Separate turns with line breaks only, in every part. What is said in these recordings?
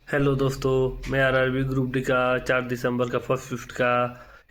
Hello दोस्तों, मैं RRB group D का 4 दिसंबर का फर्स्ट शिफ्ट का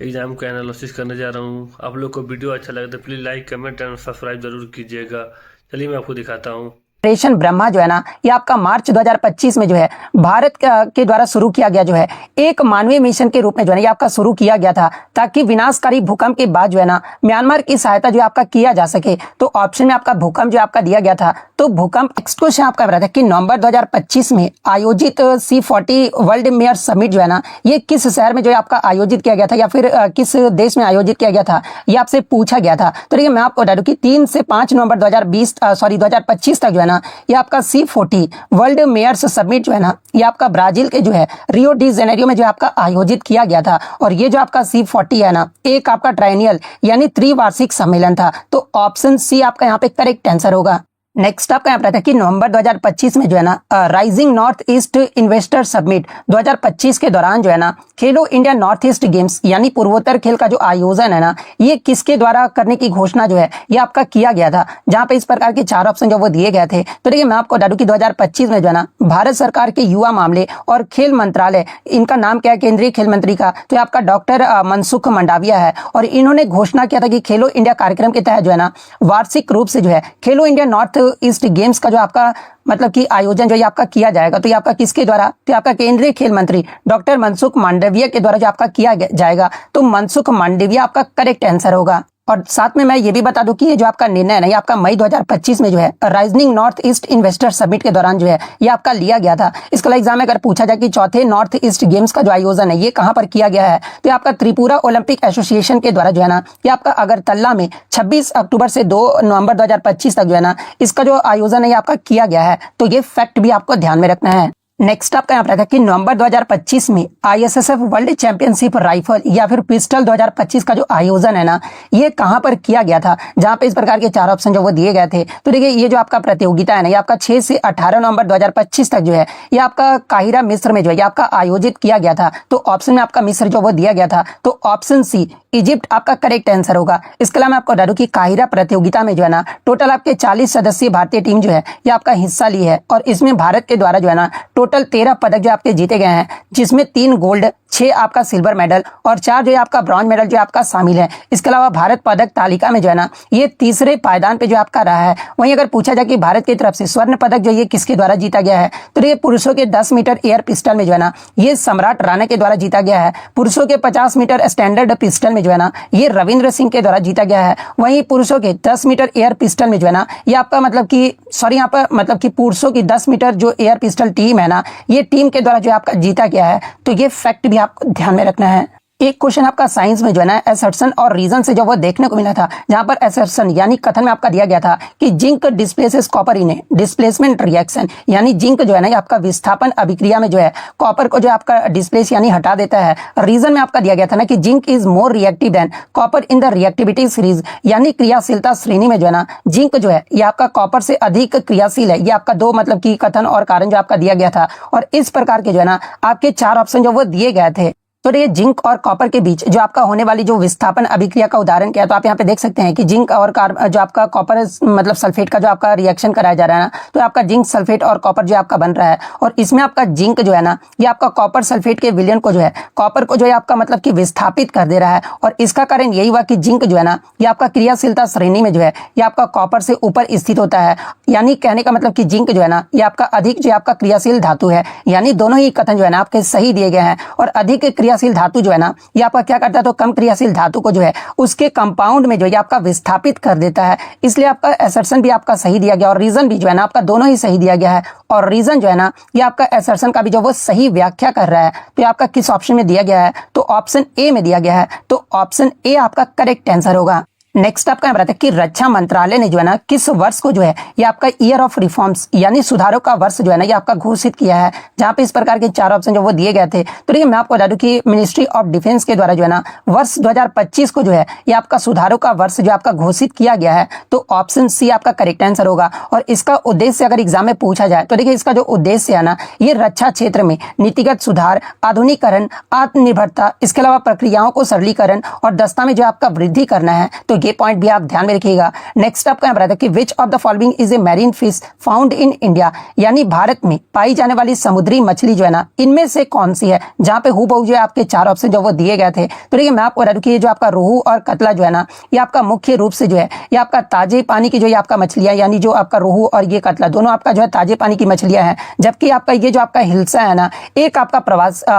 एग्ज़ाम का एनालिसिस करने जा रहा हूँ। आप लोग को वीडियो अच्छा लगे तो please like comment and subscribe जरूर कीजिएगा। चलिए मैं आपको दिखाता हूँ।
ऑपरेशन ब्रह्मा जो है ना, ये आपका मार्च 2025 में जो है भारत के द्वारा शुरू किया गया जो है एक मानवीय मिशन के रूप में जो है ये आपका शुरू किया गया था, ताकि विनाशकारी भूकंप के बाद जो है ना म्यांमार की सहायता जो आपका किया जा सके। तो ऑप्शन में आपका भूकंप जो आपका दिया गया था, तो भूकंप। नेक्स्ट क्वेश्चन आपका बता था कि नवंबर 2025 में आयोजित C40 वर्ल्ड मेयर समिट जो है ना, ये किस शहर में जो है आपका आयोजित किया गया था, या फिर किस देश में आयोजित किया गया था, ये आपसे पूछा गया था। तो देखिए मैं आपको बता दूं कि 3 से 5 नवंबर 2025 तक जो है ना ये आपका C40 वर्ल्ड मेयर्स समिट जो है ना, ये आपका ब्राजील के जो है रियो डी जेनेरियो में जो आपका आयोजित किया गया था। और ये जो आपका C40 है ना, एक आपका ट्राइनियल यानी त्रिवार्षिक सम्मेलन था। तो ऑप्शन सी आपका यहाँ पे करेक्ट आंसर होगा। नेक्स्ट आपका यहाँ पर कि नवंबर 2025 में जो है ना rising north east investor summit 2025 के दौरान जो है ना खेलो इंडिया नॉर्थ ईस्ट गेम्स यानी पूर्वोत्तर खेल का जो आयोजन है ना, ये किसके द्वारा करने की घोषणा जो है ये आपका किया गया था, जहां पे इस प्रकार के 4 ऑप्शन जो वो दिए गए थे। तो देखिए मैं आपको बता दूं कि 2025 में जो है ना भारत सरकार के युवा मामले और खेल मंत्रालय, इनका नाम क्या है केंद्रीय खेल मंत्री का, तो आपका डॉक्टर मनसुख मंडाविया है। और इन्होंने घोषणा किया था कि खेलो इंडिया कार्यक्रम के तहत जो है ना वार्षिक रूप से जो है खेलो इंडिया नॉर्थ ईस्ट गेम्स का जो आपका मतलब कि आयोजन जो ये आपका किया जाएगा। तो ये आपका किसके द्वारा, तो आपका केंद्रीय खेल मंत्री डॉक्टर मनसुख मांडविया के द्वारा जो आपका किया जाएगा। तो मनसुख मांडविया आपका करेक्ट आंसर होगा। और साथ में मैं ये भी बता दूं कि ये जो आपका निर्णय है ना, ये आपका मई 2025 में जो है rising north east investor summit के दौरान जो है ये आपका लिया गया था। इसके लिए एग्जाम में अगर पूछा जाए कि चौथे नॉर्थ ईस्ट गेम्स का जो आयोजन है ये कहां पर किया गया है, तो आपका त्रिपुरा ओलंपिक एसोसिएशन के द्वारा जो है ना ये आपका अगरतला में 26 अक्टूबर से 2 नवंबर 2025 तक जो है ना इसका जो आयोजन है ये आपका किया गया है। तो ये फैक्ट भी आपको ध्यान में रखना है। नेक्स्ट आपका यहाँ पर था कि नवंबर 2025 में ISSF वर्ल्ड चैंपियनशिप राइफल या फिर पिस्टल 2025 का जो आयोजन है ना, ये कहां पर किया गया था, जहां पे इस प्रकार के 4 ऑप्शन जो वो दिए गए थे। तो देखिए ये जो आपका प्रतियोगिता है ना, ये आपका 6 से 18 नवंबर 2025 तक जो है ये आपका काहिरा मिस्र में जो है ये आपका आयोजित किया गया था। तो ऑप्शन में आपका मिस्र जो वो दिया गया था, तो ऑप्शन सी इजिप्ट आपका करेक्ट आंसर होगा। इसके अलावा मैं आपको बता दूं कि काहिरा प्रतियोगिता में जो है ना टोटल आपके 40 सदस्यीय भारतीय टीम जो है ये आपका हिस्सा ली है। और इसमें भारत के द्वारा जो है ना टोटल 13 पदक जो आपके जीते गए हैं, जिसमें 3 गोल्ड, 6 आपका सिल्वर मेडल और 4 जो है आपका ब्रॉन्ज मेडल जो आपका शामिल है। इसके अलावा भारत पदक तालिका में जो है ना ये तीसरे पायदान पे जो आपका रहा है। वहीं अगर पूछा जाए कि भारत की तरफ से स्वर्ण पदक जो ये किसके द्वारा जीता गया है, तो ये पुरुषों के 10 मीटर एयर पिस्टल में जो है ना ये सम्राट राणा के द्वारा जीता गया है। पुरुषों के 50 मीटर स्टैंडर्ड पिस्टल में जो है ना ये रविंद्र सिंह के द्वारा जीता गया है। वहीं पुरुषों के 10 मीटर एयर पिस्टल में जो है ना ये आपका मतलब कि यहाँ पर मतलब कि पुरुषों की 10 मीटर जो एयर पिस्टल टीम है ना, ये टीम के द्वारा जो आपका जीता गया है। तो ये फैक्ट भी आपको ध्यान में रखना है। एक क्वेश्चन आपका साइंस में जो है ना असर्शन और रीजन से जो वो देखने को मिला था, जहां पर असर्शन यानी कथन में आपका दिया गया था कि जिंक डिस्प्लेसेस कॉपर इन ए डिस्प्लेसमेंट रिएक्शन, यानी जिंक जो है ना ये आपका विस्थापन अभिक्रिया में जो है कॉपर को जो आपका डिस्प्लेस यानी हटा देता है। रीजन में आपका दिया गया था ना कि zinc is more reactive than copper in the reactivity series, यानी क्रियाशीलता श्रेणी में जो है ना जिंक जो है ये आपका कॉपर से अधिक क्रियाशील है। ये आपका 2 मतलब की कथन और कारण जो आपका दिया गया था। और इस प्रकार के जो है ना आपके 4 ऑप्शन जो वो दिए गए थे। तो ये जिंक और कॉपर के बीच जो आपका होने वाली जो विस्थापन अभिक्रिया का उदाहरण क्या है, तो आप यहाँ पे देख सकते हैं कि जिंक और जो आपका कॉपर मतलब सल्फेट का जो आपका रिएक्शन कराया जा रहा है ना, तो आपका जिंक सल्फेट और कॉपर जो आपका बन रहा है। और इसमें आपका जिंक जो है ना ये आपका कॉपर सल्फेट के विलयन को जो है कॉपर को जो है आपका मतलब कि विस्थापित कर दे रहा है। और इसका कारण यही हुआ कि जिंक जो है ना ये आपका क्रियाशीलता श्रेणी में जो है ये आपका कॉपर से ऊपर स्थित होता है। यानी कहने का मतलब कि जिंक जो है ना ये आपका अधिक जो आपका क्रियाशील धातु है। यानी दोनों ही कथन जो है ना आपके सही दिए गए हैं। और अधिक क्रियाशील धातु जो है ना ये आपका क्या करता है, तो कम क्रियाशील धातु को जो है उसके कंपाउंड में जो है आपका विस्थापित कर देता है। इसलिए आपका असर्शन भी आपका सही दिया गया और रीजन भी जो है ना आपका दोनों ही सही दिया गया है। और रीजन जो है ना ये आपका असर्शन का भी जो वो सही व्याख्या कर रहा है। तो ये आपका किस ऑप्शन में दिया गया है, तो ऑप्शन ए में दिया गया है। तो ऑप्शन ए आपका करेक्ट आंसर होगा। नेक्स्ट आपका बताते हैं कि रक्षा मंत्रालय ने जो है ना किस वर्ष को जो है ये आपका ईयर ऑफ रिफॉर्म्स यानी सुधारों का वर्ष जो है ना ये आपका घोषित किया है, जहां पे इस प्रकार के 4 ऑप्शन जो वो दिए गए थे। तो देखिए मैं आपको बता दूं कि मिनिस्ट्री ऑफ डिफेंस के द्वारा जो है ना वर्ष 2025 को जो है ये आपका सुधारों का वर्ष जो आपका घोषित किया गया है। तो ऑप्शन सी आपका करेक्ट आंसर होगा। और इसका उद्देश्य अगर एग्जाम में पूछा जाए, तो देखिए इसका जो उद्देश्य है ना ये रक्षा क्षेत्र में नीतिगत सुधार, आधुनिकीकरण, आत्मनिर्भरता, इसके अलावा प्रक्रियाओं को सरलीकरण और दस्तावेज जो आपका वृद्धि करना है। तो ये पॉइंट भी आप ध्यान में रखिएगा। नेक्स्ट आपका यहाँ पर आता है कि विच of the following is a marine fish found in India, यानी भारत में पाई जाने वाली समुद्री मछली जो है ना, इनमें से कौन सी है। जहां पे हूबहू जो है आपके 4 ऑप्शन जो वो दिए गए थे। तो देखिए मैं आपको बता दूं कि ये जो आपका रोहू और कतला जो है ना, ये आपका मुख्य रूप से जो है ये आपका ताजे पानी की जो ये आपका मछलियां, यानी जो आपका रोहू और ये कतला दोनों आपका जो है ताजे पानी की मछलियां हैं। जबकि आपका ये जो आपका हिल्सा है ना, एक आपका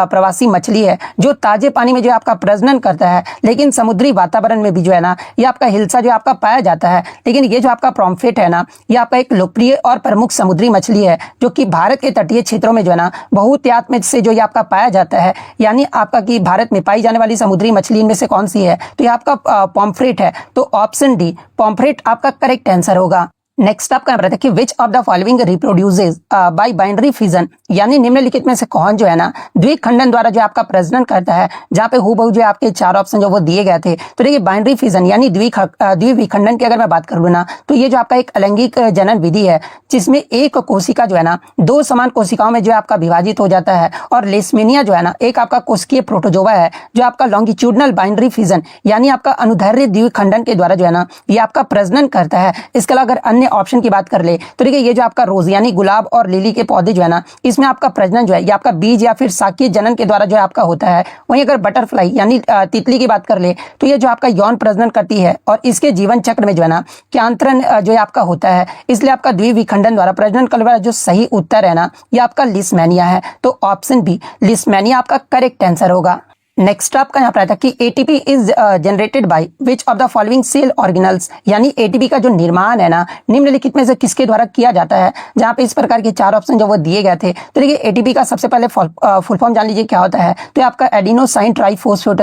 प्रवासी मछली है जो ताजे पानी में जो आपका प्रजनन करता है, लेकिन समुद्री वातावरण में भी जो है ना ये आपका हिल्सा जो आपका पाया जाता है। लेकिन ये जो आपका पॉम्फ्रेट है ना, ये आपका एक लोकप्रिय और प्रमुख समुद्री मछली है जो कि भारत के तटीय क्षेत्रों में जो है ना बहुतायत में से जो ये आपका पाया जाता है। यानी आपका कि भारत में पाई जाने वाली समुद्री मछली इनमें से कौन सी है, तो ये आपका पॉम्फ्रेट है। तो ऑप्शन डी पॉम्फ्रेट आपका करेक्ट आंसर होगा। नेक्स्ट आपका यहाँ पर है कि विच of the following reproduces bye binary fission, यानी निम्नलिखित में से कौन जो है ना द्विखंडन द्वारा जो आपका प्रजनन करता है। जहां पे हूबहू जो आपके 4 ऑप्शन जो वो दिए गए थे। तो देखिए बाइनरी फिजन यानी द्विविखंडन की अगर मैं बात करूँ ना, तो ये जो आपका एक अलैंगिक जनन विधि है जिसमें एक कोशिका जो है ना 2 समान कोशिकाओं में जो आपका विभाजित हो जाता है। और लेशमेनिया जो है ना एक आपका कोशिकीय प्रोटोजोआ है जो आपका लॉन्गिट्यूडनल बाइनरी फिजन यानी आपका अनुदैर्ध्य द्विखंडन के द्वारा जो है ना ये आपका प्रजनन करता है। इसके अलावा अगर अन्य ऑप्शन की बात कर ले तो देखिए ये जो आपका रोज यानी गुलाब और लिली के पौधे जो है ना, इसमें आपका प्रजनन जो है ये आपका बीज या फिर शाकीय जनन के द्वारा जो है आपका होता है। वहीं अगर बटरफ्लाई यानी तितली की बात कर ले तो ये जो आपका यौन प्रजनन करती है और इसके जीवन चक्र में जो है ना क्यांतरण जो है आपका होता है। इसलिए आपका द्विविखंडन द्वारा प्रजनन करने वाला जो सही उत्तर है ना ये आपका लिस्मेनिया है। तो ऑप्शन बी लिस्मेनिया आपका करेक्ट आंसर होगा। नेक्स्ट आपका यहाँ पर आता है कि ATP is generated by which of the following cell organelles, यानी एटीपी का जो निर्माण है ना निम्नलिखित में से किसके द्वारा किया जाता है। जहाँ पे इस प्रकार के 4 ऑप्शन जो वो दिए गए थे। तो देखिए एटीपी का सबसे पहले फुल फॉर्म जान लीजिए क्या होता है। तो आपका एडिनोसाइन ट्राइफॉस्फेट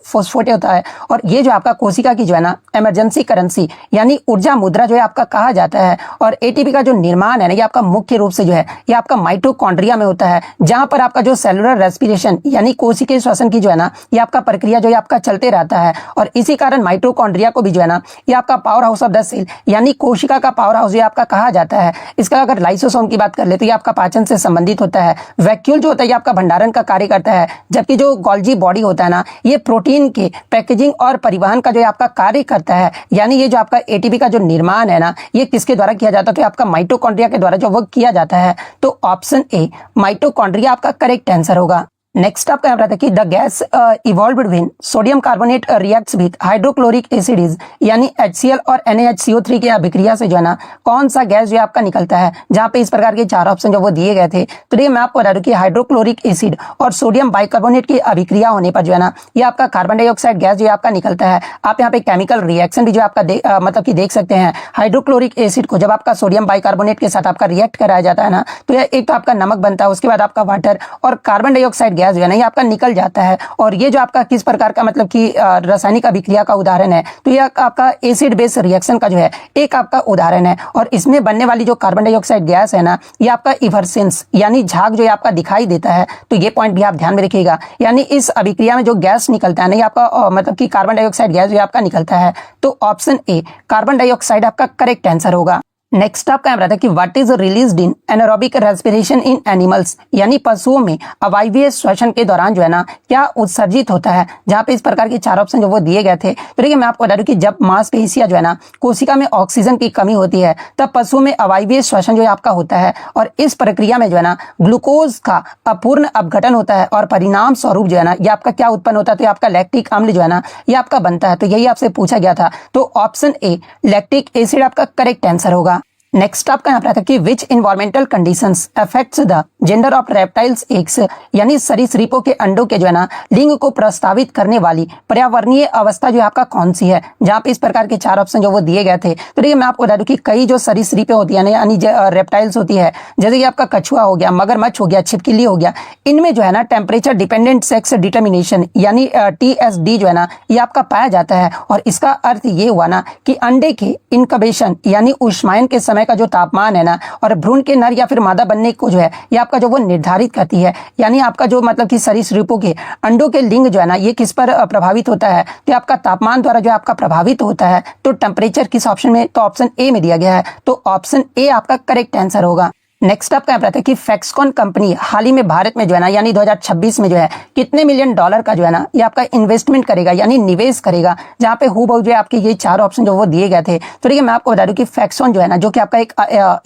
फॉस्फेट होता है। और ये जो आपका कोशिका की जो है ना इमरजेंसी करेंसी यानी ऊर्जा मुद्रा जो है आपका कहा जाता है। और एटीपी का जो निर्माण है ना ये आपका मुख्य रूप से जो है ये आपका माइटोकॉन्ड्रिया में होता है, जहां पर आपका जो सेलुलर रेस्पिरेशन यानी कोशिकीय श्वसन की जो है ना ये आपका प्रक्रिया जो है आपका चलते रहता है। और इसी कारण माइटोकॉन्ड्रिया को भी जो है ना ये आपका power house of the cell यानी कोशिका का पावर हाउस ये आपका कहा जाता है। इसका अगर लाइसोसोम की बात कर ले तो ये आपका पाचन से संबंधित होता है। वैक्यूल जो होता है ये आपका भंडारण का कार्य करता है। जबकि जो गोल्जी बॉडी होता है ना ये प्रोटीन के पैकेजिंग और परिवहन का जो है आपका कार्य करता है। यानी ये जो आपका एटीपी का जो निर्माण है ना ये किसके द्वारा किया जाता है, तो आपका माइटोकॉन्ड्रिया के द्वारा जो वो किया जाता है। तो ऑप्शन ए माइटोकॉन्ड्रिया आपका करेक्ट आंसर होगा। नेक्स्ट आपका यहाँ पर आता है कि the gas evolved when sodium carbonate reacts with hydrochloric acid यानी HCl और NaHCO3 की अभिक्रिया से जो है ना कौन सा गैस जो है आपका निकलता है। जहाँ पे इस प्रकार के 4 ऑप्शन जो वो दिए गए थे। तो ये मैं आपको बता दूं कि हाइड्रोक्लोरिक एसिड और सोडियम बाइकार्बोनेट की अभिक्रिया होने पर जो है ना ये आपका कार्बन डाइऑक्साइड गैस जो है आपका निकलता है। आप यहाँ पे केमिकल रिएक्शन भी जो आपका मतलब कि देख सकते हैं। हाइड्रोक्लोरिक एसिड को जब आपका सोडियम बाइकार्बोनेट के साथ आपका रिएक्ट कराया जाता है ना तो यह एक तो आपका नमक बनता है, उसके बाद आपका वाटर और कार्बन डाइऑक्साइड जो है ना ये आपका निकल जाता है। और ये जो आपका किस प्रकार का मतलब कि रासायनिक अभिक्रिया का उदाहरण है, तो ये आपका एसिड बेस रिएक्शन का जो है एक आपका उदाहरण है। और इसमें बनने वाली जो कार्बन डाइऑक्साइड गैस है ना ये आपका इवर्सेंस यानी झाग जो है आपका दिखाई देता है। तो ये पॉइंट भी आप ध्यान में रखिएगा। यानी इस अभिक्रिया में जो गैस निकलता है ना ये आपका मतलब कि कार्बन डाइऑक्साइड गैस जो है आपका निकलता है। तो ऑप्शन ए कार्बन डाइऑक्साइड आपका करेक्ट आंसर होगा। नेक्स्ट आपका यहाँ रहता है कि what is released in anaerobic respiration in animals, यानी पशुओं में अवायवीय श्वसन के दौरान जो है ना क्या उत्सर्जित होता है। जहाँ पे इस प्रकार के 4 ऑप्शन जो वो दिए गए थे। तो देखिए मैं आपको बता दूं कि जब मांसपेशियां जो है ना कोशिका में ऑक्सीजन की कमी होती है तब पशुओं में अवायवीय श्वसन जो है आपका होता है। और इस प्रक्रिया में जो है ना ग्लूकोज का अपूर्ण अपघटन होता है और परिणाम स्वरूप जो है ना ये आपका क्या उत्पन्न होता है, तो आपका लैक्टिक अम्ल जो है ना ये आपका बनता है। तो यही आपसे पूछा गया था। तो ऑप्शन ए लैक्टिक एसिड आपका करेक्ट आंसर होगा। नेक्स्ट आपका यहाँ पर आता है कि which environmental conditions affects the gender of reptiles eggs, यानी सरीसृपों के अंडों के जो है ना लिंग को प्रस्तावित करने वाली पर्यावरणीय अवस्था जो आपका कौन सी है। जहाँ पे इस प्रकार के 4 ऑप्शन जो वो दिए गए थे। तो देखिए मैं आपको बता दूं कि कई जो सरीसृपें होती है ना यानी रेप्टाइल्स होती है, जैसे कि आपका कछुआ हो गया, मगरमच्छ हो गया, छिपकली हो गया, इनमें जो है ना टेम्परेचर डिपेंडेंट सेक्स डिटर्मिनेशन यानी TSD जो है ना ये आपका पाया जाता है। और इसका अर्थ ये हुआ ना कि अंडे के इनकबेशन यानी ऊष्मायन के समय का जो तापमान है ना और भ्रूण के नर या फिर मादा बनने को जो है ये आपका जो वो निर्धारित करती है। यानी आपका जो मतलब कि सरीसृपों के अंडों के लिंग जो है ना ये किस पर प्रभावित होता है, तो आपका तापमान द्वारा जो आपका प्रभावित होता है। तो टेम्परेचर किस ऑप्शन में, तो ऑप्शन ए में दिया गया है। तो ऑप्शन ए आपका करेक्ट आंसर होगा। नेक्स्ट आपका यहाँ पर आता है कि फैक्सकॉन कंपनी हाल ही में भारत में जो है ना यानी 2026 में जो है कितने मिलियन डॉलर का जो है ना ये आपका इन्वेस्टमेंट करेगा यानी निवेश करेगा, जहां पे हूबहू जो है आपके ये चार ऑप्शन जो वो दिए गए थे। तो देखिए मैं आपको बता दूं कि फैक्सकॉन जो है ना जो कि आपका एक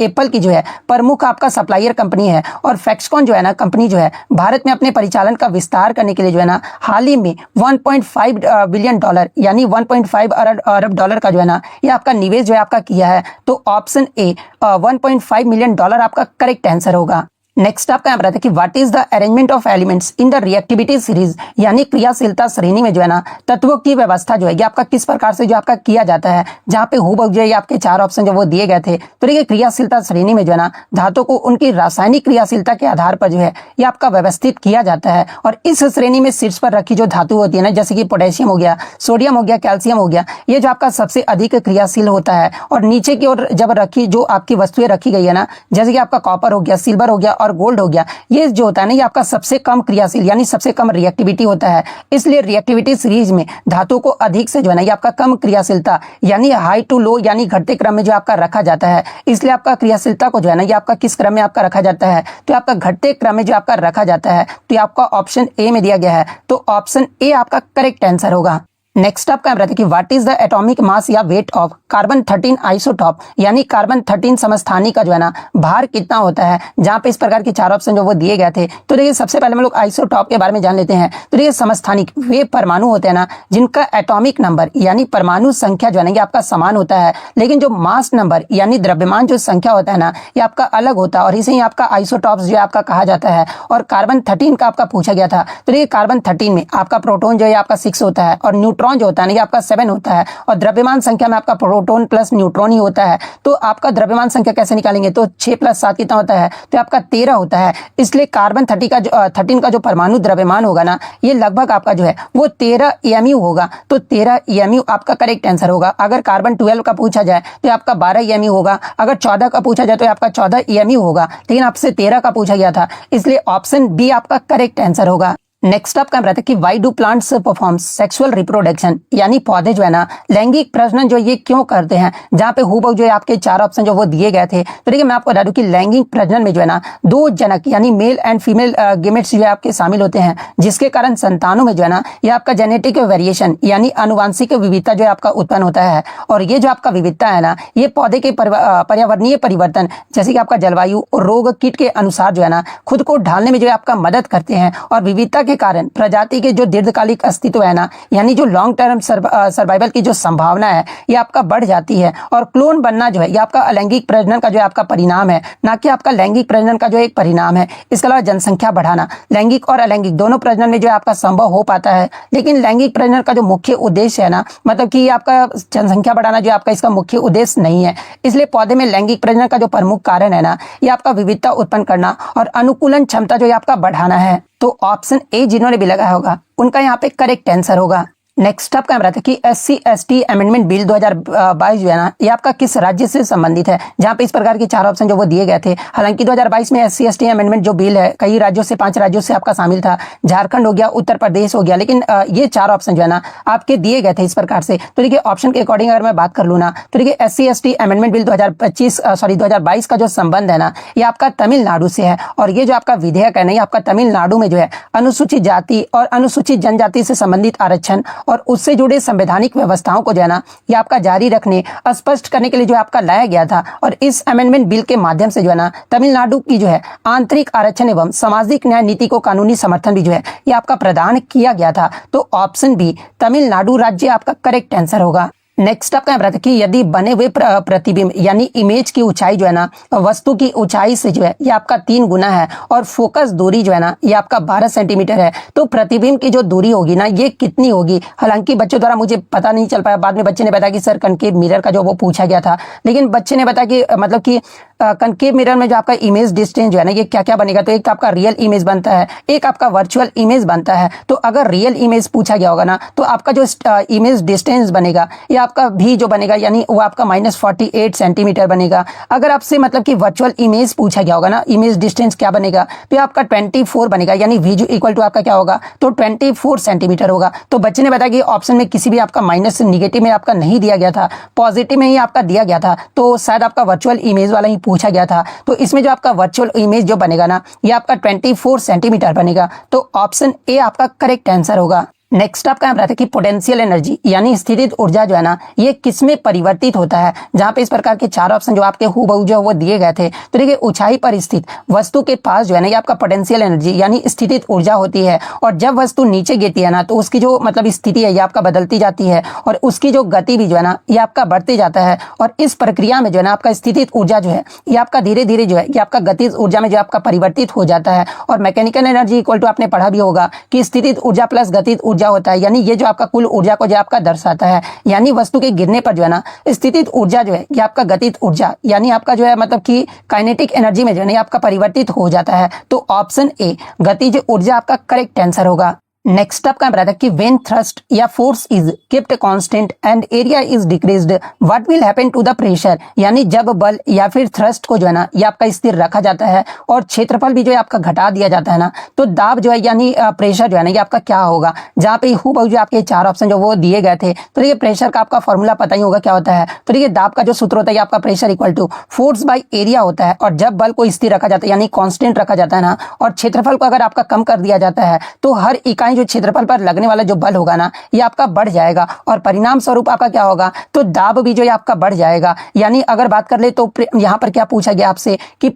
एप्पल की जो है प्रमुख आपका सप्लायर कंपनी है, और फैक्सकॉन जो है ना कंपनी जो है भारत में अपने परिचालन का विस्तार करने के लिए जो है ना हाल ही में 1.5 बिलियन डॉलर यानी 1.5 अरब डॉलर का जो है ना ये आपका निवेश जो है आपका किया है। तो ऑप्शन ए 1.5 मिलियन डॉलर आपका करेक्ट आंसर होगा। नेक्स्ट आपका यहाँ पर आता है कि what is the arrangement of elements in the reactivity series यानी क्रियाशीलता श्रेणी में जो है ना तत्वों की व्यवस्था जो है ये आपका किस प्रकार से जो आपका किया जाता है, जहां पे हूबहू जो है ये आपके चार ऑप्शन जो वो दिए गए थे। तो देखिए क्रियाशीलता श्रेणी में जो है ना धातु को उनकी रासायनिक क्रियाशीलता के आधार पर जो है ये आपका व्यवस्थित किया जाता है, और इस श्रेणी में शीर्ष पर रखी जो धातु होती है ना जैसे कि पोटेशियम हो गया, सोडियम हो गया, कैल्शियम हो गया, ये जो आपका सबसे अधिक क्रियाशील होता है। और नीचे की ओर जब रखी जो आपकी वस्तुएं रखी गई है ना जैसे कि आपका कॉपर हो गया, सिल्वर हो गया और गोल्ड हो गया, ये जो होता है ना ये आपका सबसे कम क्रियाशील यानी सबसे कम रिएक्टिविटी होता है। इसलिए रिएक्टिविटी सीरीज में धातु को अधिक से जो है ना ये आपका कम क्रियाशीलता यानी हाई टू लो यानी घटते क्रम में जो आपका रखा जाता है। इसलिए आपका क्रियाशीलता को जो है ना ये आपका किस क्रम में आपका रखा जाता है, तो आपका घटते क्रम में जो आपका रखा जाता है। तो ये आपका ऑप्शन ए में दिया गया है, तो ऑप्शन ए आपका करेक्ट आंसर होगा। नेक्स्ट आपका रहता है कि what is the atomic mass या वेट ऑफ कार्बन 13 आइसोटॉप यानी कार्बन 13 समस्थानी का जो है ना भार कितना होता है, जहां पे इस प्रकार के चार ऑप्शन जो वो दिए गए थे। तो देखिए सबसे पहले हम लोग आइसोटॉप के बारे में जान लेते हैं। तो देखिए समस्थानिक वे परमाणु होते हैं ना जिनका एटॉमिक नंबर यानी परमाणु संख्या जो है ना ये आपका समान होता है, लेकिन जो मास नंबर यानी द्रव्यमान जो संख्या होता है ना ये आपका अलग होता है, और इसे ही आपका आइसोटॉप्स जो आपका कहा जाता है। और कार्बन 13 का आपका पूछा गया था। तो देखिए कार्बन 13 में आपका प्रोटॉन जो है आपका 6 होता है, और न्यूट्रॉन जो होता है ना ये आपका 7 होता है, और द्रव्यमान संख्या में आपका प्रोटॉन प्लस न्यूट्रॉन ही होता है। तो आपका द्रव्यमान संख्या कैसे निकालेंगे, तो 6 + 7 कितना होता है, तो आपका 13 होता है। इसलिए कार्बन 13 का जो परमाणु द्रव्यमान होगा ना ये लगभग आपका जो है वो 13 EMU होगा। तो 13 EMU आपका करेक्ट आंसर होगा। अगर कार्बन 12 का पूछा जाए तो आपका 12 EMU होगा, अगर 14 का पूछा जाए तो आपका 14 EMU होगा, लेकिन आपसे 13 का पूछा गया था, इसलिए ऑप्शन बी आपका करेक्ट आंसर होगा। नेक्स्ट आपका रहता है कि why do plants perform sexual reproduction यानी पौधे जो है ना लैंगिक प्रजनन जो ये क्यों करते हैं, जहां पे हूबहू जो है आपके चार ऑप्शन जो वो दिए गए थे। तो देखिए मैं आपको बता दूं कि लैंगिक प्रजनन में जो है ना दो जनक यानी मेल एंड फीमेल गेमेट्स जो है आपके शामिल होते हैं, जिसके कारण संतानों में जो है ना ये आपका जेनेटिक वेरिएशन यानी अनुवांशिक विविधता जो है आपका उत्पन्न होता है। और ये जो आपका विविधता है ना ये पौधे के पर्यावरणीय परिवर्तन जैसे कि आपका जलवायु और रोग कीट के अनुसार जो है ना खुद को ढालने में जो है आपका मदद करते हैं, और विविधता के कारण प्रजाति के जो दीर्घकालिक अस्तित्व है ना यानी जो लॉन्ग टर्म सर्वाइवल की जो संभावना है ये आपका बढ़ जाती है। और क्लोन बनना जो है ये आपका अलैंगिक प्रजनन का जो है आपका परिणाम है, ना कि आपका लैंगिक प्रजनन का जो एक परिणाम है। इसके अलावा जनसंख्या बढ़ाना लैंगिक और अलैंगिक दोनों प्रजनन में जो है आपका संभव हो पाता है, लेकिन लैंगिक प्रजनन का जो मुख्य उद्देश्य है ना मतलब कि आपका जनसंख्या बढ़ाना जो आपका इसका मुख्य उद्देश्य नहीं है। इसलिए पौधे में लैंगिक प्रजनन का जो प्रमुख कारण है ना ये आपका विविधता उत्पन्न करना और अनुकूलन क्षमता जो है आपका बढ़ाना है। तो ऑप्शन ए जिन्होंने भी लगाया होगा उनका यहाँ पे करेक्ट आंसर होगा। नेक्स्ट आपका रहता है कि SC/ST अमेंडमेंट बिल 2022 जो है ना ये आपका किस राज्य से संबंधित है, जहां पे इस प्रकार के चार ऑप्शन जो वो दिए गए थे। हालांकि 2022 में SC/ST अमेंडमेंट जो बिल है कई राज्यों से 5 राज्यों से आपका शामिल था, झारखंड हो गया, उत्तर प्रदेश हो गया, लेकिन ये चार ऑप्शन जो है ना आपके दिए गए थे इस प्रकार से। तो देखिए ऑप्शन के अकॉर्डिंग अगर मैं बात कर लूँ ना तो देखिए SC/ST अमेंडमेंट बिल 2022 का जो संबंध है ना ये आपका तमिलनाडु से है, और ये जो आपका विधेयक है ना ये आपका तमिलनाडु में जो है अनुसूचित जाति और अनुसूचित जनजाति से संबंधित आरक्षण और उससे जुड़े संवैधानिक व्यवस्थाओं को जो है ना ये आपका जारी रखने स्पष्ट करने के लिए जो आपका लाया गया था। और इस अमेंडमेंट बिल के माध्यम से जो है ना तमिलनाडु की जो है आंतरिक आरक्षण एवं सामाजिक न्याय नीति को कानूनी समर्थन भी जो है ये आपका प्रदान किया गया था। तो ऑप्शन बी तमिलनाडु राज्य आपका करेक्ट आंसर होगा। नेक्स्ट आपका रहता है कि यदि बने हुए प्रतिबिंब यानी इमेज की ऊंचाई जो है ना वस्तु की ऊंचाई से जो है ये आपका 3 गुना है, और फोकस दूरी जो है ना ये आपका 12 सेंटीमीटर है, तो प्रतिबिंब की जो दूरी होगी ना ये कितनी होगी। हालांकि बच्चों द्वारा मुझे पता नहीं चल पाया, बाद में बच्चे ने बताया कि सर कनकेव मिरर का जो वो पूछा गया था, लेकिन बच्चे ने बताया कि मतलब कि कनकेव मिरर में जो आपका इमेज डिस्टेंस जो है ना ये क्या क्या बनेगा। तो एक तो आपका रियल इमेज बनता है, एक आपका वर्चुअल इमेज बनता है। तो अगर रियल इमेज पूछा गया होगा ना तो आपका जो इमेज डिस्टेंस बनेगा ये आपका भी जो बनेगा यानी वो आपका -48 सेंटीमीटर बनेगा। अगर आपसे मतलब कि वर्चुअल इमेज पूछा गया होगा ना इमेज डिस्टेंस क्या बनेगा तो आपका 24 बनेगा, यानी वी इक्वल टू आपका क्या होगा तो 24 सेंटीमीटर होगा। तो बच्चे ने बताया कि ऑप्शन में किसी भी आपका माइनस नेगेटिव में आपका नहीं दिया गया था, पॉजिटिव में ही आपका दिया गया था, तो शायद आपका वर्चुअल इमेज वाला ही पूछा गया था। तो इसमें जो आपका वर्चुअल इमेज जो बनेगा ना, ये आपका 24 सेंटीमीटर बनेगा। तो ऑप्शन ए आपका करेक्ट आंसर होगा। नेक्स्ट आपका यहाँ रहता है कि पोटेंशियल एनर्जी यानी स्थितिज ऊर्जा जो है ना, ये किसमें परिवर्तित होता है। जहां पे इस प्रकार के चार ऑप्शन जो आपके हूबहू जो वो दिए गए थे। तो देखिए, ऊंचाई पर स्थित वस्तु के पास जो है ना, ये आपका पोटेंशियल एनर्जी यानी स्थितिज ऊर्जा होती है। और जब वस्तु नीचे गिरती है ना, तो उसकी जो मतलब स्थिति है ये आपका बदलती जाती है और उसकी जो गति भी जो है ना, ये आपका बढ़ती जाता है। और इस प्रक्रिया में जो है ना, आपका स्थितिज ऊर्जा जो है ये आपका धीरे धीरे जो है ये आपका गतिज ऊर्जा में जो आपका परिवर्तित हो जाता है। और मैकेनिकल एनर्जी इक्वल टू आपने पढ़ा भी होगा कि स्थितिज ऊर्जा प्लस गतिज ऊर्जा होता है, यानी ये जो आपका कुल ऊर्जा को जो आपका दर्शाता है। यानी वस्तु के गिरने पर जो है ना, स्थितिज ऊर्जा जो है ये आपका गतिज ऊर्जा यानी आपका जो है मतलब कि काइनेटिक एनर्जी में जो है ना, आपका परिवर्तित हो जाता है। तो ऑप्शन ए गतिज ऊर्जा आपका करेक्ट आंसर होगा। नेक्स्ट आपका बताया कि व्हेन थ्रस्ट या force is kept constant and area is decreased what will happen to the pressure. यानी जब बल या फिर थ्रस्ट को जो है ना, ये आपका स्थिर रखा जाता है और क्षेत्रफल भी जो है आपका घटा दिया जाता है ना, तो दाब जो है यानी प्रेशर जो है ना, ये आपका क्या होगा। जहाँ पे हूबहू जो आपके चार ऑप्शन जो वो दिए गए थे। तो देखिए, प्रेशर का आपका फॉर्मूला पता ही होगा क्या होता है। तो देखिए, दाब का जो सूत्र होता है आपका pressure equal to force by area होता है। और जब बल को स्थिर रखा जाता है यानी कांस्टेंट रखा जाता है ना, और क्षेत्रफल को अगर आपका कम कर दिया जाता है, तो हर इकाई जो क्षेत्रफल पर लगने वाला जो बल होगा ना, ये आपका बढ़ जाएगा और परिणाम स्वरूप आपका क्या होगा, तो दाब भी जो है आपका बढ़ जाएगा। यानी अगर बात कर ले तो यहां पर क्या पूछा गया आपसे कि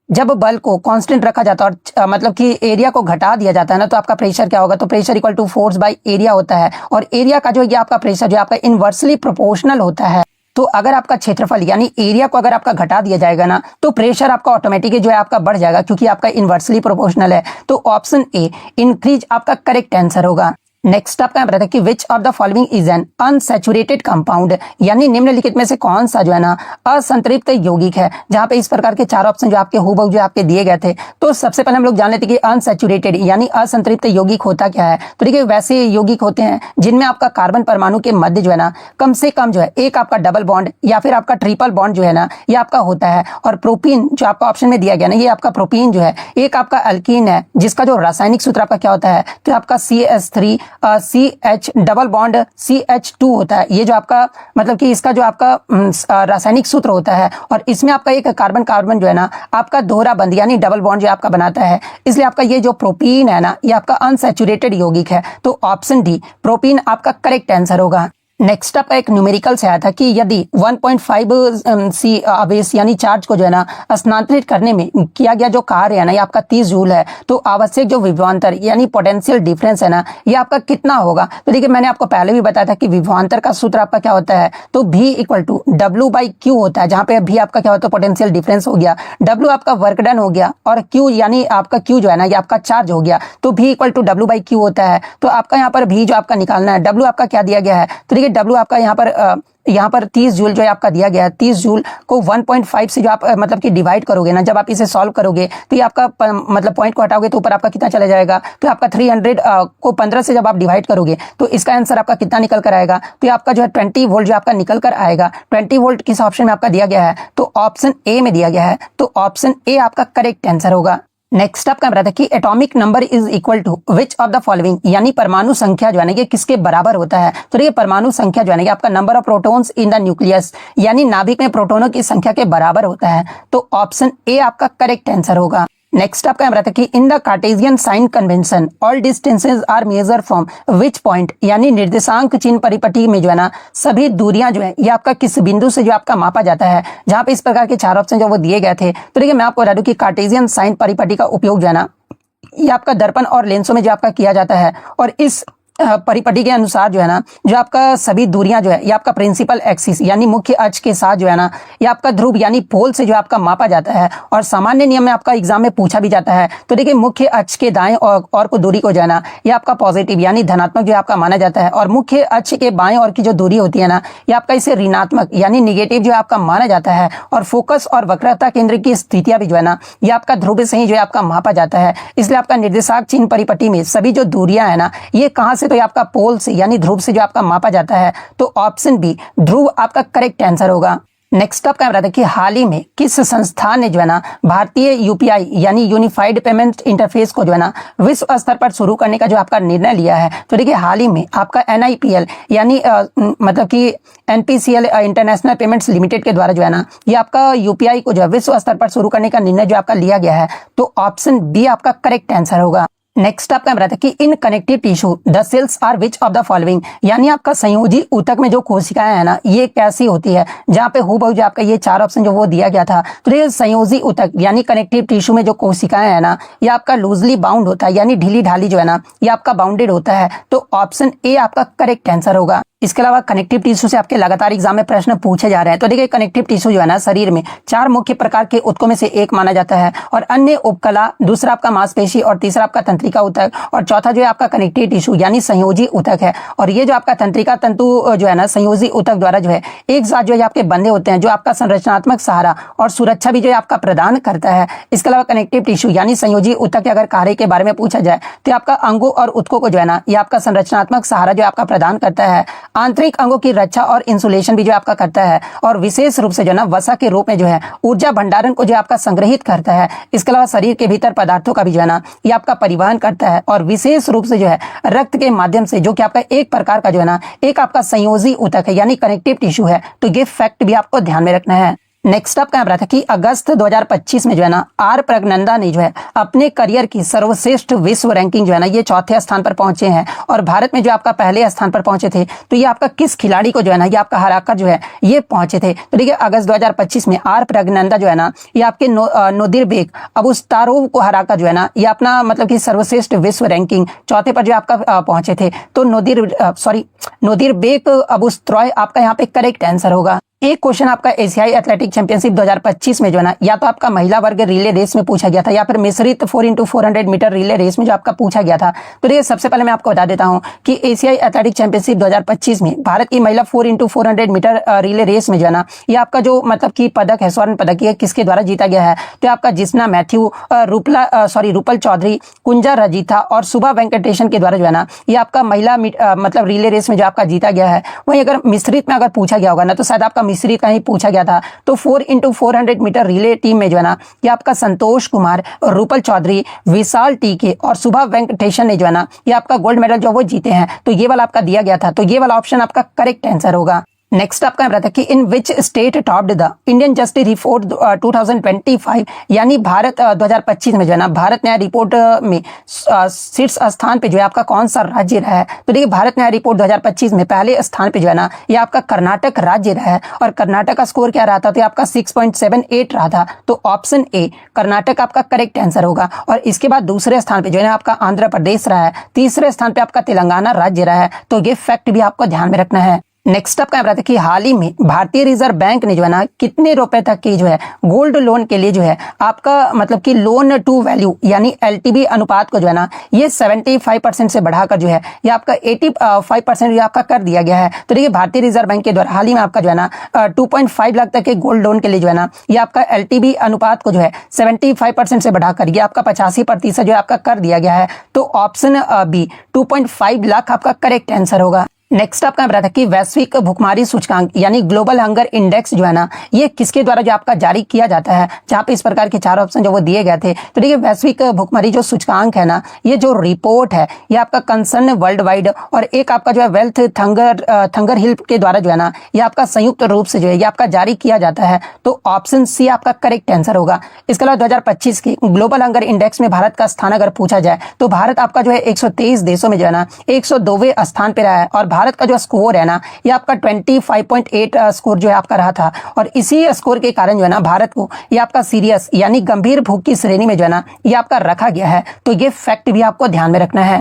जब बल को कांस्टेंट रखा जाता है और मतलब कि एरिया को घटा दिया जाता है ना, तो आपका प्रेशर क्या होगा, तो pressure equal to force by area होता है। और एरिया का जो है आपका प्रेशर जो आपका इनवर्सली प्रोपोर्शनल होता है। तो अगर आपका क्षेत्रफल यानी एरिया को अगर आपका घटा दिया जाएगा ना, तो प्रेशर आपका ऑटोमेटिकली जो है आपका बढ़ जाएगा, क्योंकि आपका इनवर्सली प्रोपोर्शनल है। तो ऑप्शन ए इंक्रीज आपका करेक्ट आंसर होगा। नेक्स्ट आपका बताया कि विच of the following is an unsaturated compound, यानी निम्नलिखित में से कौन सा जो है ना असंतृप्त यौगिक है। जहां पे इस प्रकार के चार ऑप्शन जो आपके हूबहू जो आपके दिए गए थे। तो सबसे पहले हम लोग जान लेते कि अनसैचुरेटेड यानी असंतृप्त यौगिक होता क्या है। तो देखिए, वैसे यौगिक होते हैं जिनमें आपका कार्बन परमाणु के मध्य जो है ना, कम से कम जो है एक आपका डबल बॉन्ड या फिर आपका ट्रिपल बॉन्ड जो है ना, ये आपका होता है। और प्रोपीन जो आपका ऑप्शन में दिया गया ना, ये आपका प्रोपीन जो है एक आपका अल्कीन है, जिसका जो रासायनिक सूत्र आपका क्या होता है, तो आपका CH3 CH double bond CH2 होता है। ये जो आपका मतलब कि इसका जो आपका रासायनिक सूत्र होता है। और इसमें आपका एक कार्बन कार्बन जो है ना, आपका दोहरा बंध यानी डबल बॉन्ड जो आपका बनाता है। इसलिए आपका ये जो प्रोपीन है ना, ये आपका अनसैचुरेटेड यौगिक है। तो ऑप्शन डी प्रोपीन आपका करेक्ट आंसर होगा। नेक्स्ट आपका एक न्यूमेरिकल से आया था कि यदि 1.5 सी आवेश यानी चार्ज को जो है ना स्थानांतरित करने में किया गया जो कार्य है ना, ये आपका 30 जूल है। तो आवश्यक जो विभवांतर यानी पोटेंशियल डिफरेंस है ना, ये आपका कितना होगा। तो देखिए, मैंने आपको पहले भी बताया था कि विभवांतर का सूत्र आपका क्या होता है, तो V इक्वल टू W/Q होता है। जहां पे V आपका क्या होता है, पोटेंशियल डिफरेंस हो गया, W आपका वर्क डन हो गया, और Q यानी आपका Q जो है ना, ये आपका चार्ज हो गया। तो V इक्वल टू W/Q होता है। तो आपका यहाँ पर V जो आपका निकालना है, W आपका क्या दिया गया है, तो देखिए W आपका यहाँ पर 30 जूल जो है आपका दिया गया है। 30 जूल को 1.5 से जो आप मतलब कि डिवाइड करोगे ना, जब आप इसे सॉल्व करोगे तो ये आपका मतलब पॉइंट को हटाओगे तो ऊपर आपका कितना चला जाएगा, तो आपका 300 को 15 से जब आप डिवाइड करोगे तो इसका आंसर आपका कितना निकल कर आएगा, तो ये आपका जो है 20 वोल्ट जो आपका निकल कर आएगा। 20 वोल्ट किस ऑप्शन में आपका दिया गया है, तो ऑप्शन ए में दिया गया है। तो ऑप्शन ए आपका करेक्ट आंसर होगा। नेक्स्ट आपका बताया था कि atomic number is equal to which of the following, यानी परमाणु संख्या जो है ना, ये किसके बराबर होता है। तो देखिए, परमाणु संख्या जो है ना, ये आपका number of protons in the nucleus यानी नाभिक में प्रोटोनों की संख्या के बराबर होता है। तो ऑप्शन ए आपका करेक्ट आंसर होगा। नेक्स्ट आपका बताया कि in the Cartesian sign convention all distances are measure from which point, यानी निर्देशांक चिन्ह परिपटी में जो है ना, सभी दूरियां जो है ये आपका किस बिंदु से जो आपका मापा जाता है। जहां पे इस प्रकार के चार ऑप्शन जो वो दिए गए थे। तो देखिए, मैं आपको बता दूं कि कार्टेशियन साइन परिपटी का उपयोग जो है ना, ये आपका दर्पण और लेंसों में जो आपका किया जाता है। और इस परिपटी के अनुसार जो है ना, जो आपका सभी दूरियां जो है ये आपका प्रिंसिपल एक्सिस यानी मुख्य अक्ष के साथ जो है ना, ये आपका ध्रुव यानी पोल से जो आपका मापा जाता है। और सामान्य नियम में आपका एग्जाम में पूछा भी जाता है। तो देखिए, मुख्य अक्ष के दाएं और को दूरी को जो है ना, ये आपका पॉजिटिव यानी धनात्मक जो आपका माना जाता है। और मुख्य अक्ष के बाएं और की जो दूरी होती है ना, ये आपका इसे ऋणात्मक यानी निगेटिव जो आपका माना जाता है। और फोकस और वक्रता केंद्र की स्थितियां भी जो है ना, ये आपका ध्रुव से ही जो है आपका मापा जाता है। इसलिए आपका निर्देशांक चिन्ह परिपटी में सभी जो दूरियां है ना, ये कहां से, तो ये आपका पोल से यानी ध्रुव से जो आपका मापा जाता है। तो ऑप्शन बी ध्रुव आपका करेक्ट आंसर होगा। नेक्स्ट आपका यहाँ देखिए हाल ही में किस संस्थान ने जो है ना भारतीय यूपीआई यानी यूनिफाइड पेमेंट इंटरफेस को जो है ना विश्व स्तर पर शुरू करने का जो आपका निर्णय लिया है। तो देखिए हाल ही में आपका NIPL यानी मतलब कि NPCL इंटरनेशनल पेमेंट्स लिमिटेड के द्वारा जो है ना ये आपका यूपीआई को जो है विश्व स्तर पर शुरू करने का निर्णय जो आपका लिया गया है। तो ऑप्शन बी आपका करेक्ट आंसर होगा। नेक्स्ट आपका बताता है कि in connective tissue the cells are which of the following यानी आपका संयोजी ऊतक में जो कोशिकाएं है ना ये कैसी होती है, जहां पे हूबहू जो आपका ये 4 ऑप्शन जो वो दिया गया था। तो ये संयोजी ऊतक यानी कनेक्टिव टिश्यू में जो कोशिकाएं है ना ये आपका लूजली बाउंड होता है यानी ढीली ढाली जो है ना ये आपका बाउंडेड होता है। तो ऑप्शन ए आपका करेक्ट आंसर होगा। इसके अलावा कनेक्टिव टिश्यू से आपके लगातार एग्जाम में प्रश्न पूछे जा रहे हैं। तो देखिए कनेक्टिव टिश्यू जो है ना शरीर में 4 मुख्य प्रकार के ऊतकों में से एक माना जाता है और अन्य उपकला, दूसरा आपका मांसपेशी और तीसरा आपका तंत्रिका ऊतक और चौथा जो है आपका कनेक्टिव टिश्यू यानी संयोजी ऊतक है। और ये जो आपका तंत्रिका तंतु जो है ना संयोजी ऊतक द्वारा जो है एक साथ जो है आपके बंधे होते हैं, जो आपका संरचनात्मक सहारा और सुरक्षा भी जो है आपका प्रदान करता है। इसके अलावा कनेक्टिव टिश्यू यानी संयोजी ऊतक के अगर कार्य के बारे में पूछा जाए तो आपका अंगों और ऊतकों को जो है ना ये आपका संरचनात्मक सहारा जो आपका प्रदान करता है, आंतरिक अंगों की रक्षा और इंसुलेशन भी जो आपका करता है और विशेष रूप से जो ना वसा के रूप में जो है ऊर्जा भंडारण को जो आपका संग्रहित करता है। इसके अलावा शरीर के भीतर पदार्थों का भी जो है ना ये आपका परिवहन करता है और विशेष रूप से जो है रक्त के माध्यम से, जो कि आपका एक प्रकार का जो है ना एक आपका संयोजी ऊतक है यानी कनेक्टिव टिश्यू है। तो ये फैक्ट भी आपको ध्यान में रखना है। नेक्स्ट आपका यहाँ था कि अगस्त 2025 में जो है ना आर प्रज्ञनंदा ने जो है अपने करियर की सर्वश्रेष्ठ विश्व रैंकिंग जो है ना ये 4थे स्थान पर पहुंचे हैं और भारत में जो आपका पहले स्थान पर पहुंचे थे। तो ये आपका किस खिलाड़ी को जो है ना ये आपका हराकर जो है ये पहुंचे थे। तो देखिए अगस्त 2025 में आर प्रज्ञनंदा जो है ना ये आपके नोदिरबेक अबुस्तारोव को हराकर जो है ना ये अपना मतलब कि सर्वश्रेष्ठ विश्व रैंकिंग 4थे पर जो आपका पहुंचे थे। तो नोदिरबेक अबुस्त्रोय आपका यहाँ पे करेक्ट आंसर होगा। एक क्वेश्चन आपका एशियाई एथलेटिक चैंपियनशिप 2025 में जो है ना या तो आपका महिला वर्ग रिले रेस में पूछा गया था या फिर मिश्रित 4x400 मीटर रिले रेस में जो आपका पूछा गया था। तो देखिए सबसे पहले मैं आपको बता देता हूं कि एशियाई एथलेटिक चैंपियनशिप 2025 में भारत की महिला 4x400 मीटर रिले रेस में जो है ना ये आपका जो मतलब की पदक है, स्वर्ण पदक, ये किसके द्वारा जीता गया है। तो आपका जिस्ना मैथ्यू, रूपल चौधरी, कुंजा रजीथा और सुभा वेंकटेशन के द्वारा जो है ना ये आपका महिला मतलब रिले रेस में जो आपका जीता गया है। वहीं अगर मिश्रित में अगर पूछा गया होगा ना तो शायद आपका मिश्रित का ही पूछा गया था। तो 4x400 मीटर रिले टीम में जो है ना ये आपका संतोष कुमार, रूपल चौधरी, विशाल टीके और सुभा वेंकटेशन ने जो है ना ये आपका गोल्ड मेडल जो वो जीते हैं। तो ये वाला आपका दिया गया था। तो ये वाला ऑप्शन आपका करेक्ट आंसर होगा। नेक्स्ट आपका रहता है कि in which state topped the Indian justice report 2025 यानी भारत 2025 में जो है ना भारत न्याय रिपोर्ट में शीर्ष स्थान पे जो है आपका कौन सा राज्य रहा है। तो देखिए भारत न्याय रिपोर्ट 2025 में पहले स्थान पे जो है ना ये आपका कर्नाटक राज्य रहा है और कर्नाटक का स्कोर क्या रहा था। तो आपका 6.78 रहा था। तो ऑप्शन ए कर्नाटक आपका करेक्ट आंसर होगा। और इसके बाद दूसरे स्थान पे जो है ना आपका आंध्र प्रदेश रहा है, तीसरे स्थान पे आपका तेलंगाना राज्य रहा है। तो ये फैक्ट भी आपको ध्यान में रखना है। नेक्स्ट आपका बताते कि हाल ही में भारतीय रिजर्व बैंक ने जो है ना कितने रुपए तक की जो है गोल्ड लोन के लिए जो है आपका मतलब कि लोन टू वैल्यू यानी LTV अनुपात को जो है ना ये 75% से बढ़ाकर जो है ये आपका 85% आपका कर दिया गया है। तो देखिए भारतीय रिजर्व बैंक के द्वारा हाल ही में आपका जो है ना 2.5 लाख तक के गोल्ड लोन के लिए जो है ना ये आपका LTV अनुपात को जो है 75% से बढ़ाकर ये आपका 85% जो है आपका कर दिया गया है। तो ऑप्शन बी 2.5 लाख आपका करेक्ट आंसर होगा। नेक्स्ट आपका बताया था कि वैश्विक भुखमरी सूचकांक यानी ग्लोबल हंगर इंडेक्स जो है ना ये किसके द्वारा जो आपका जारी किया जाता है, जहां पे इस प्रकार के 4 ऑप्शन जो वो दिए गए थे। तो देखिए वैश्विक भुखमरी जो सूचकांक है ना ये जो रिपोर्ट है ये आपका कंसर्न वर्ल्ड वाइड और एक आपका जो है वेल्थ थंगर हिल के द्वारा जो है ना ये आपका संयुक्त रूप से जो है ये आपका जारी किया जाता है। तो ऑप्शन सी आपका करेक्ट आंसर होगा। इसके अलावा 2025 के ग्लोबल हंगर इंडेक्स में भारत का स्थान अगर पूछा जाए तो भारत आपका जो है 123 देशों में जो है ना 102वें स्थान पे रहा है और भारत का जो स्कोर है ना ये आपका 25.8 स्कोर जो है आपका रहा था। और इसी स्कोर के कारण जो है ना भारत को ये आपका सीरियस यानी गंभीर भूख की श्रेणी में जो है ना ये आपका रखा गया है। तो ये फैक्ट भी आपको ध्यान में रखना है।